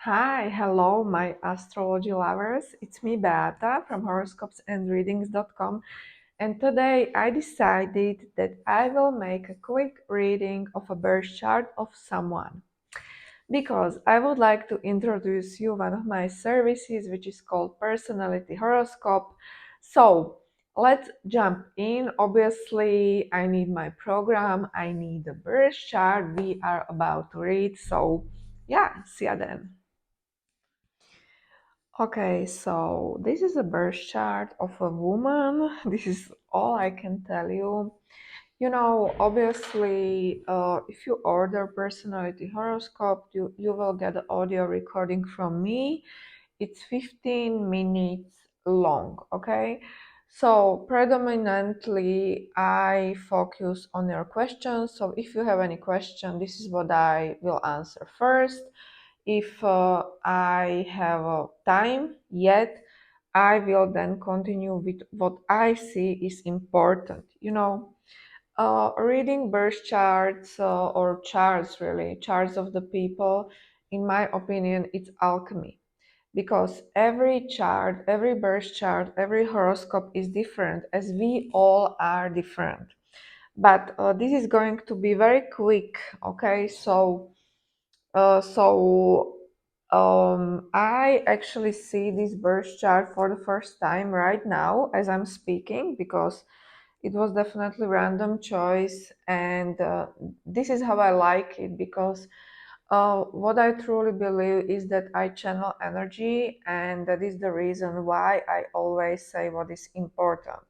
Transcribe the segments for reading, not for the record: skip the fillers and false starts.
Hi, hello, my astrology lovers. It's me, Beata, from horoscopesandreadings.com. And today I decided that I will make a quick reading of a birth chart of someone because I would like to introduce you one of my services, which is called Personality Horoscope. So let's jump in. Obviously, I need my program, I need the birth chart we are about to read. So, yeah, see ya then. Okay, so this is a birth chart of a woman. This is all I can tell you. Obviously, if you order personality horoscope, you will get an audio recording from me. It's 15 minutes long, okay? So predominantly, I focus on your questions. So if you have any question, this is what I will answer first. If I have time yet, I will then continue with what I see is important. Reading birth charts or charts, really, charts of the people, in my opinion, it's alchemy because every chart, every birth chart, every horoscope is different as we all are different. But this is going to be very quick, okay? I actually see this birth chart for the first time right now as I'm speaking because it was definitely random choice, and this is how I like it because what I truly believe is that I channel energy, and that is the reason why I always say what is important.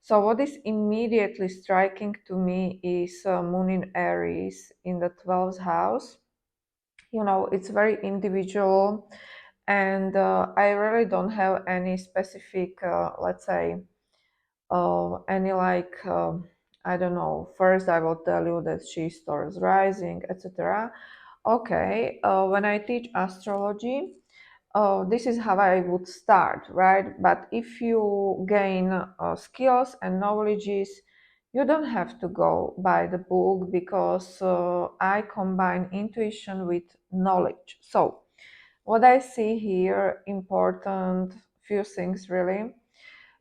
So, what is immediately striking to me is Moon in Aries in the 12th house. It's very individual, and I really don't have any specific, let's say, any like, I don't know. First, I will tell you that she's Taurus rising, etc. Okay, when I teach astrology, this is how I would start, right? But if you gain skills and knowledges, you don't have to go by the book because I combine intuition with knowledge. So, what I see here, important few things really.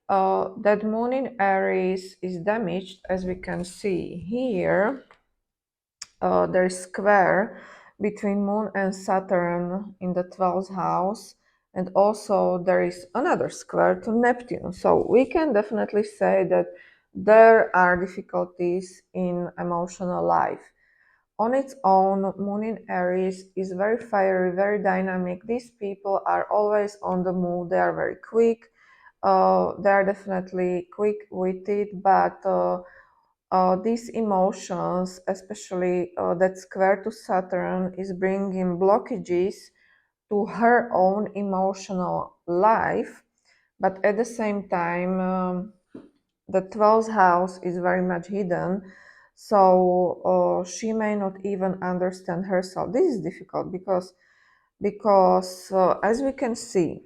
That Moon in Aries is damaged, as we can see here. There's square between Moon and Saturn in the 12th house, and also there is another square to Neptune. So we can definitely say that there are difficulties in emotional life. On its own, Moon in Aries is very fiery, very dynamic. These people are always on the move. They are very quick. They are definitely quick-witted, but these emotions, especially that square to Saturn, is bringing blockages to her own emotional life. But at the same time, the 12th house is very much hidden, so she may not even understand herself. This is difficult because as we can see,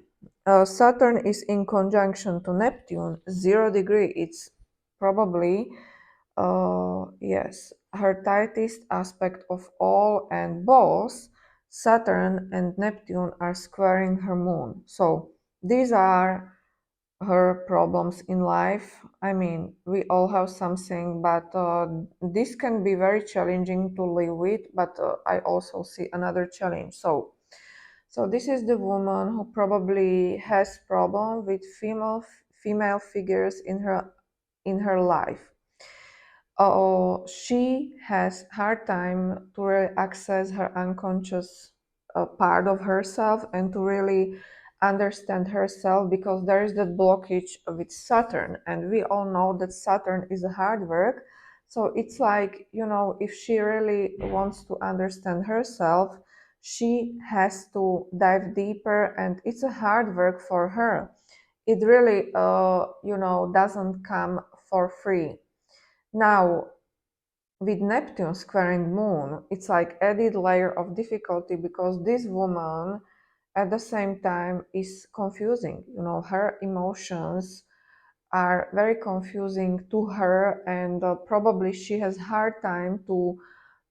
Saturn is in conjunction to Neptune, 0 degree. It's probably yes, her tightest aspect of all, and both Saturn and Neptune are squaring her moon. So these are her problems in life. I mean, we all have something, but this can be very challenging to live with. But I also see another challenge. So this is the woman who probably has problem with female figures in her life. She has hard time to really access her unconscious part of herself and to really understand herself because there is that blockage with Saturn, and we all know that Saturn is a hard work. So it's like, if she really wants to understand herself, she has to dive deeper, and it's a hard work for her. It really, doesn't come for free. Now, with Neptune squaring Moon, it's like added layer of difficulty because this woman at the same time is confusing. Her emotions are very confusing to her, and probably she has hard time to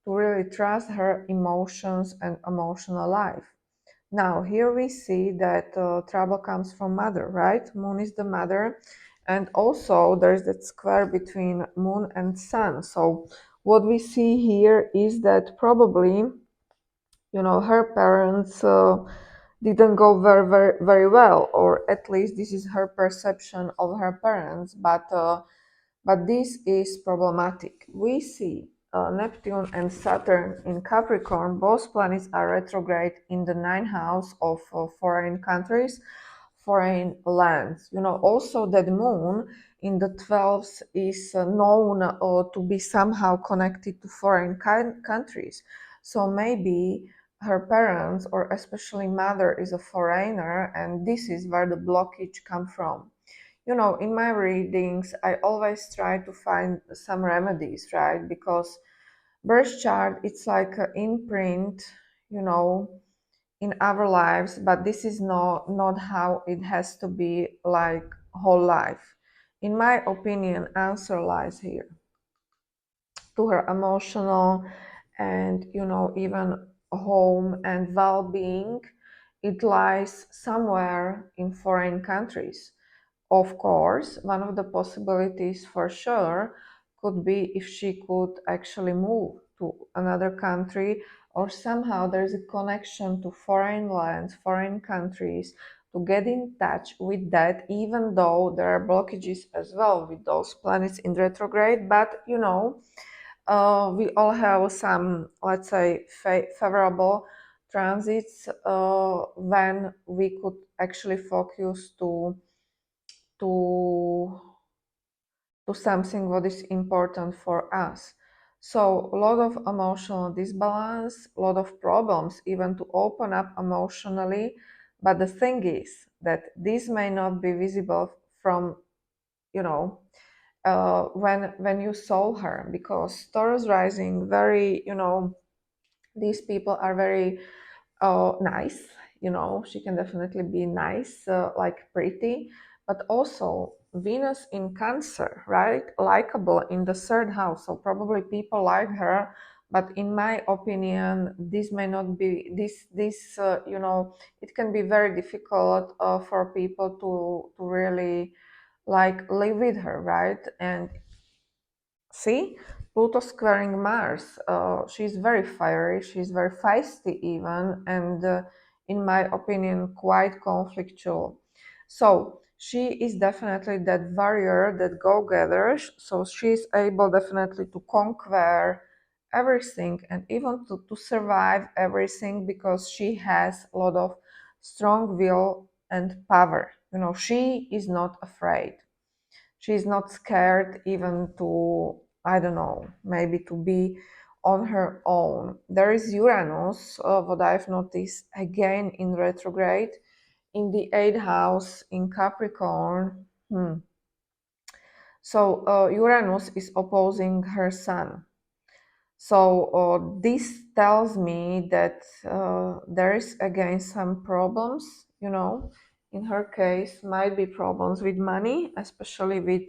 really trust her emotions and emotional life. Now, here we see that trouble comes from mother, right? Moon is the mother. And also there's that square between moon and sun. So what we see here is that probably, her parents didn't go very well, or at least this is her perception of her parents. But this is problematic. We see Neptune and Saturn in Capricorn. Both planets are retrograde in the ninth house of foreign countries, foreign lands. Also that moon in the 12th is known to be somehow connected to foreign countries. So maybe her parents, or especially mother, is a foreigner, and this is where the blockage come from. In my readings, I always try to find some remedies, right? Because birth chart, it's like an imprint, you know, in our lives, but this is not how it has to be like whole life. In my opinion, answer lies here to her emotional and even home and well-being. It lies somewhere in foreign countries. Of course, one of the possibilities for sure could be if she could actually move to another country, or somehow there's a connection to foreign lands, foreign countries, to get in touch with that, even though there are blockages as well with those planets in retrograde. But we all have some, let's say, favorable transits when we could actually focus to to something what is important for us. So a lot of emotional disbalance, a lot of problems even to open up emotionally. But the thing is that this may not be visible from, you know when you saw her, because Taurus rising, very, these people are very nice. She can definitely be nice, like pretty, but also Venus in Cancer, right? Likable in the third house. So probably people like her. But in my opinion, this may not be this. It can be very difficult for people to really like live with her, right? And see, Pluto squaring Mars. She's very fiery, she's very feisty, even, and in my opinion, quite conflictual. So, she is definitely that warrior, that go getter. So, she's able definitely to conquer everything and even to survive everything, because she has a lot of strong will and power. She is not afraid. She's not scared even to, I don't know, maybe to be on her own. There is Uranus, what I've noticed again in retrograde, in the eighth house in Capricorn. So Uranus is opposing her sun. So this tells me that there is again some problems, in her case, might be problems with money, especially with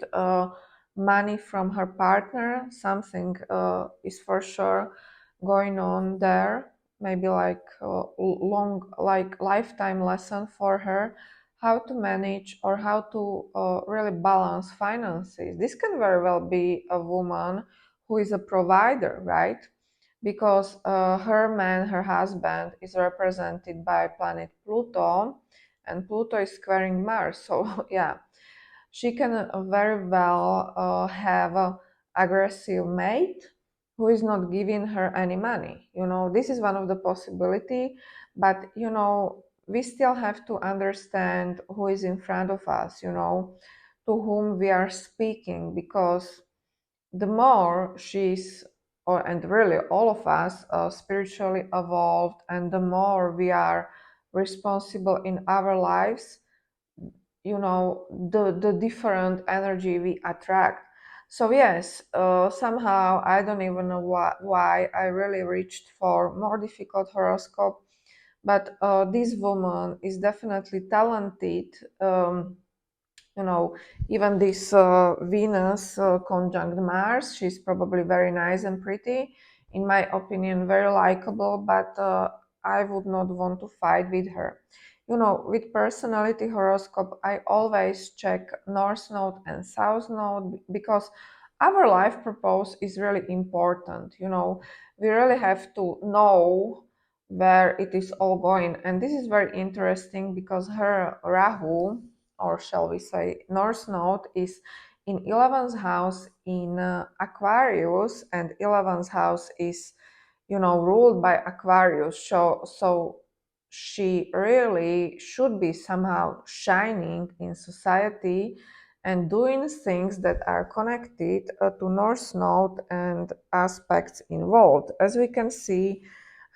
money from her partner. Something is for sure going on there. Maybe like long, like lifetime lesson for her, how to manage or how to really balance finances. This can very well be a woman who is a provider, right? Because her man, her husband, is represented by planet Pluto, and Pluto is squaring Mars. So, yeah, she can very well have a aggressive mate who is not giving her any money. This is one of the possibility, but we still have to understand who is in front of us, to whom we are speaking, because the more she's, and really all of us, spiritually evolved, and the more we are responsible in our lives, the different energy we attract. So yes, somehow I don't even know why I really reached for more difficult horoscope, but this woman is definitely talented. You know, Even this Venus conjunct Mars, she's probably very nice and pretty. In my opinion, very likable, but I would not want to fight with her. With personality horoscope, I always check North Node and South Node because our life purpose is really important. We really have to know where it is all going. And this is very interesting because her Rahu, or shall we say North Node, is in 11th house in Aquarius, and 11th house is ruled by Aquarius. So she really should be somehow shining in society and doing things that are connected to North Node and aspects involved. As we can see,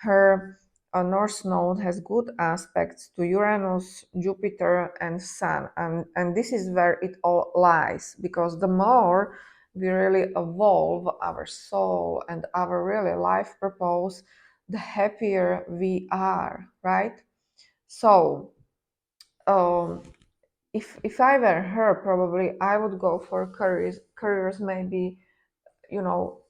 her North Node has good aspects to Uranus, Jupiter, and Sun, and this is where it all lies, because the more we really evolve our soul and our really life purpose, the happier we are, right? So, um, if I were her, probably I would go for careers maybe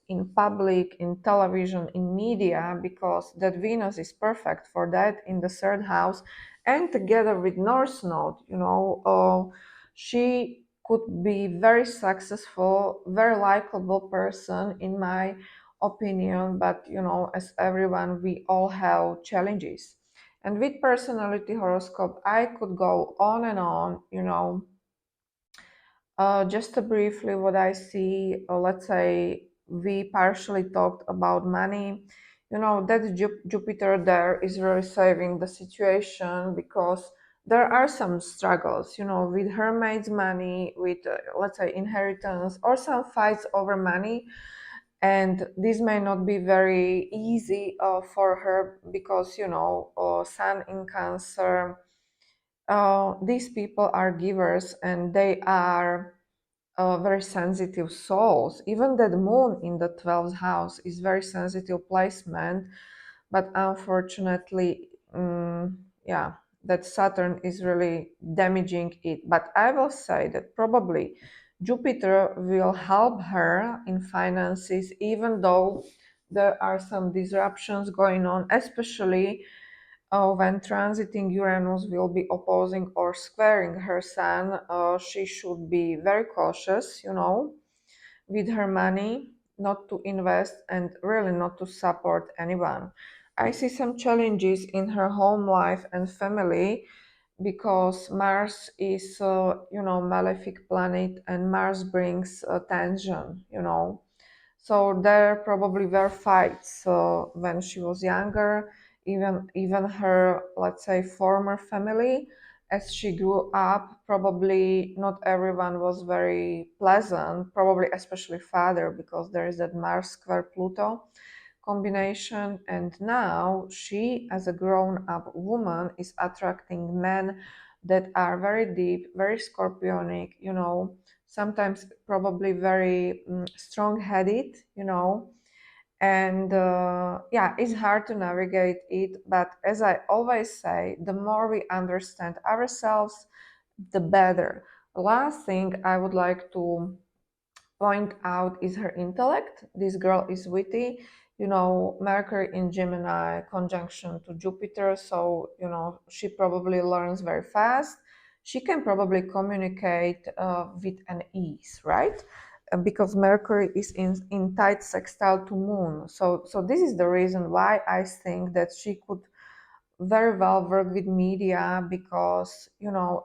in public, in television, in media, because that Venus is perfect for that in the third house, and together with North Node, she could be very successful, very likable person, in my opinion. But as everyone, we all have challenges. And with personality horoscope, I could go on and on, just briefly, what I see, let's say we partially talked about money. That Jupiter there is really saving the situation, because there are some struggles, with her maid's money, with, let's say, inheritance, or some fights over money. And this may not be very easy for her, because, Sun in Cancer, these people are givers, and they are very sensitive souls. Even that moon in the 12th house is very sensitive placement, but unfortunately, yeah, that Saturn is really damaging it. But I will say that probably Jupiter will help her in finances, even though there are some disruptions going on, especially when transiting Uranus will be opposing or squaring her Sun. She should be very cautious, with her money, not to invest and really not to support anyone. I see some challenges in her home life and family, because Mars is, malefic planet, and Mars brings tension, So there probably were fights when she was younger, even her, let's say, former family. As she grew up, probably not everyone was very pleasant, probably especially father, because there is that Mars square Pluto combination. And now she, as a grown-up woman, is attracting men that are very deep, very scorpionic, sometimes probably very strong-headed, and yeah, it's hard to navigate it. But as I always say, the more we understand ourselves, the better. The last thing I would like to point out is her intellect. This girl is witty, Mercury in Gemini conjunction to Jupiter, so she probably learns very fast. She can probably communicate with an ease, right? Because Mercury is in tight sextile to Moon, so this is the reason why I think that she could very well work with media, because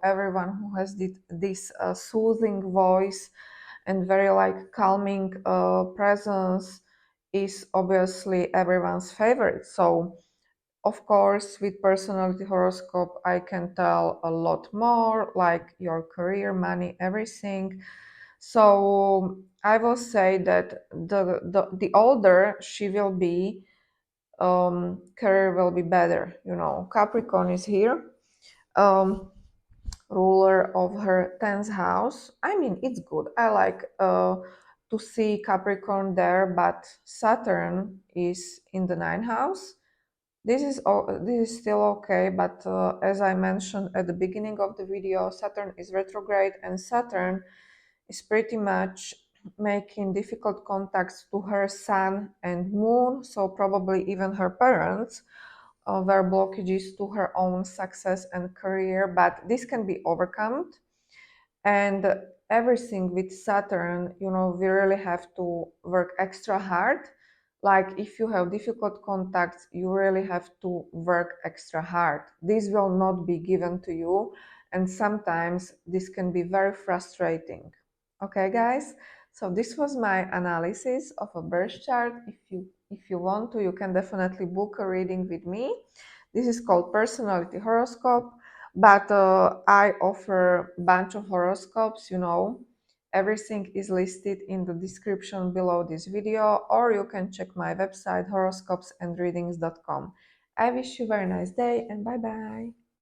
everyone who has this soothing voice and very like calming presence is obviously everyone's favorite. So of course, with personality horoscope, I can tell a lot more, like your career, money, everything. So I will say that the older she will be, career will be better. Capricorn is here, ruler of her 10th house. I mean, it's good. I like to see Capricorn there, but Saturn is in the 9th house. This is still okay, but as I mentioned at the beginning of the video, Saturn is retrograde, and Saturn is pretty much making difficult contacts to her Sun and Moon, so probably even her parents. were blockages to her own success and career, but this can be overcome. And everything with Saturn, we really have to work extra hard. Like if you have difficult contacts, you really have to work extra hard. This will not be given to you, and sometimes this can be very frustrating. Okay, guys, so this was my analysis of a birth chart. If you want to, you can definitely book a reading with me. This is called personality horoscope, but I offer a bunch of horoscopes. Everything is listed in the description below this video, or you can check my website horoscopesandreadings.com. I wish you a very nice day, and bye bye.